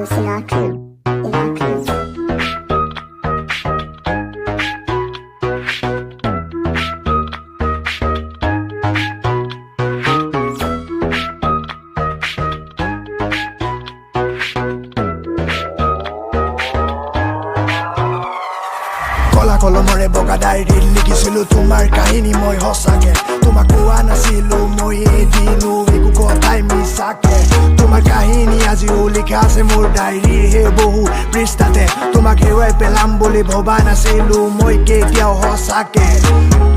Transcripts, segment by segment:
host in our crew. কলা কলমৰে বগা ডায়েৰীত লিখিছিলোঁ তোমাৰ কাহিনী মই সঁচাকে তোমাক কোৱা নাছিলোঁ মই এদিনো একো কথাই মিছাকে তোমাৰ কাহিনী আজিও লিখা আছে মোৰ ডায়েৰীৰ সেই বহু পৃষ্ঠাতে তোমাক হেৰুৱাই পেলাম বুলি ভবা নাছিলোঁ মই কেতিয়াও সঁচাকে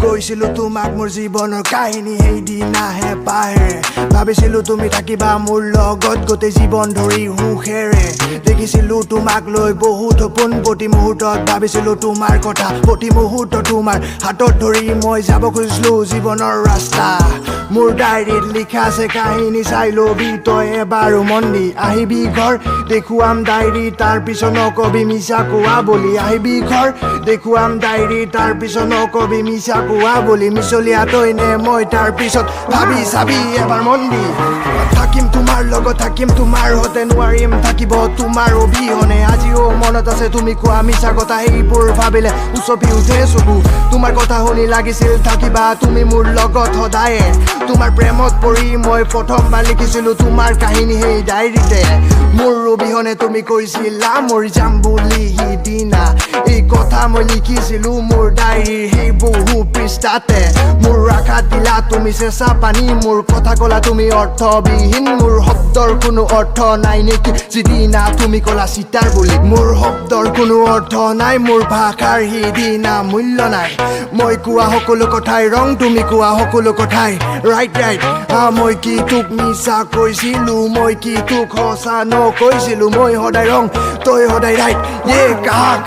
কৈছিলোঁ তোমাক মোৰ জীৱনৰ কাহিনী সেইদিনাহে পাহেৰে ভাবিছিলোঁ তুমি থাকিবা মোৰ লগত গোটেই জীৱন ধৰি সুখেৰে দেখিছিলোঁ তোমাক লৈ বহুত সপোন প্ৰতি মুহূৰ্তত ভাবিছিলোঁ তোমাৰ কথা প্ৰতি মুহূৰ্ত তোমাৰ হাতত ধৰি মই যাব খুজিছিলোঁ জীৱনৰ ৰাস্তা মোৰ ডায়েৰীত লিখা আছে কাহিনী চাই লবি তই এবাৰো মন দি আহিবি ঘৰ দেখুৱাম ডায়েৰী তাৰ পিছত নকবি মিছা কোৱা বুলি আহিবি ঘৰ দেখুৱাম ডায়েৰী তাৰ পিছত নকবি মিছা কোৱা বুলি মিছলীয়া তই নে মই তাৰ পিছত ভাবি চাবি এবাৰ মন দি থাকিম তোমাৰ লগত থাকিম তোমাৰ হতে নোৱাৰিম থাকিব তোমাৰ অবিহনে আজিও মনত আছে তুমি কোৱা মিছা কথা সেইবোৰ ভাবিলে উচপি উঠে চকু তোমাৰ কথা শুনি লাগিছিল থাকিবা তুমি মোৰ লগত সদায় তোমাৰ প্ৰেমত পৰি মই প্ৰথমবাৰ লিখিছিলোঁ তোমাৰ কাহিনী সেই ডায়েৰীতে মোৰ অবিহনে তুমি কৈছিলা মৰি যাম বুলি সিদিনা এই কথা মই লিখিছিলোঁ মোৰ ডায়েৰীৰ সেই বহু পৃষ্ঠাতে মোৰ আশাত দিলা তুমি চেঁচা পানী মোৰ কথা ক'লা তুমি অৰ্থবিহীন মোৰ শব্দৰ কোনো অৰ্থ নাই নেকি যিদিনা তুমি ক'লা চিতাৰ বুলি মোৰ শব্দৰ কোনো অৰ্থ নাই মোৰ ভাষাৰ সিদিনা মূল্য নাই মই কোৱা সকলো কথাই ৰং তুমি কোৱা সকলো কথাই ৰাইট ৰাইট মই কি তোক মিছা কৈছিলোঁ মই কি তোক সঁচা নকৈছিলোঁ মই সদায় ৰং তই সদায় ৰাইট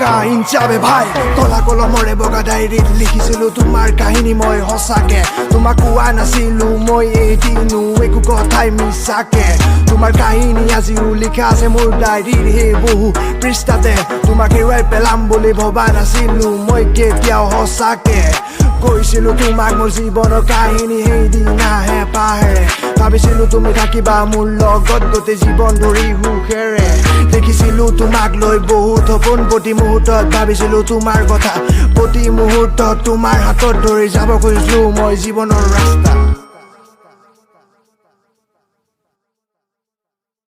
কা ইনচাবে ভাই কলা কলমৰে বগা ডায়েৰীত লিখিছিলোঁ তোমাৰ কাহিনী মই সঁচাকে তোমাক কোৱা নাছিলোঁ মই এদিনো একো কথাই মিছাকে তোমাৰ কাহিনী আজিও লিখা আছে মোৰ ডায়েৰীৰ সেই বহু পৃষ্ঠাতে তোমাক হেৰুৱাই পেলাম বুলি ভবা নাছিলোঁ মই কেতিয়াও সঁচাকে কৈছিলোঁ তোমাক মোৰ জীৱনৰ কাহিনী সেইদিনাহে পাহেৰে ভাবিছিলোঁ তুমি থাকিবা মোৰ লগত গোটেই জীৱন ধৰি সুখেৰে দেখিছিলোঁ তোমাক লৈ বহুত সপোন প্ৰতি মুহূৰ্তত ভাবিছিলোঁ তোমাৰ কথা প্ৰতি মুহূৰ্তত তোমাৰ হাতত ধৰি যাব খুজিছিলোঁ মই জীৱনৰ ৰাস্তা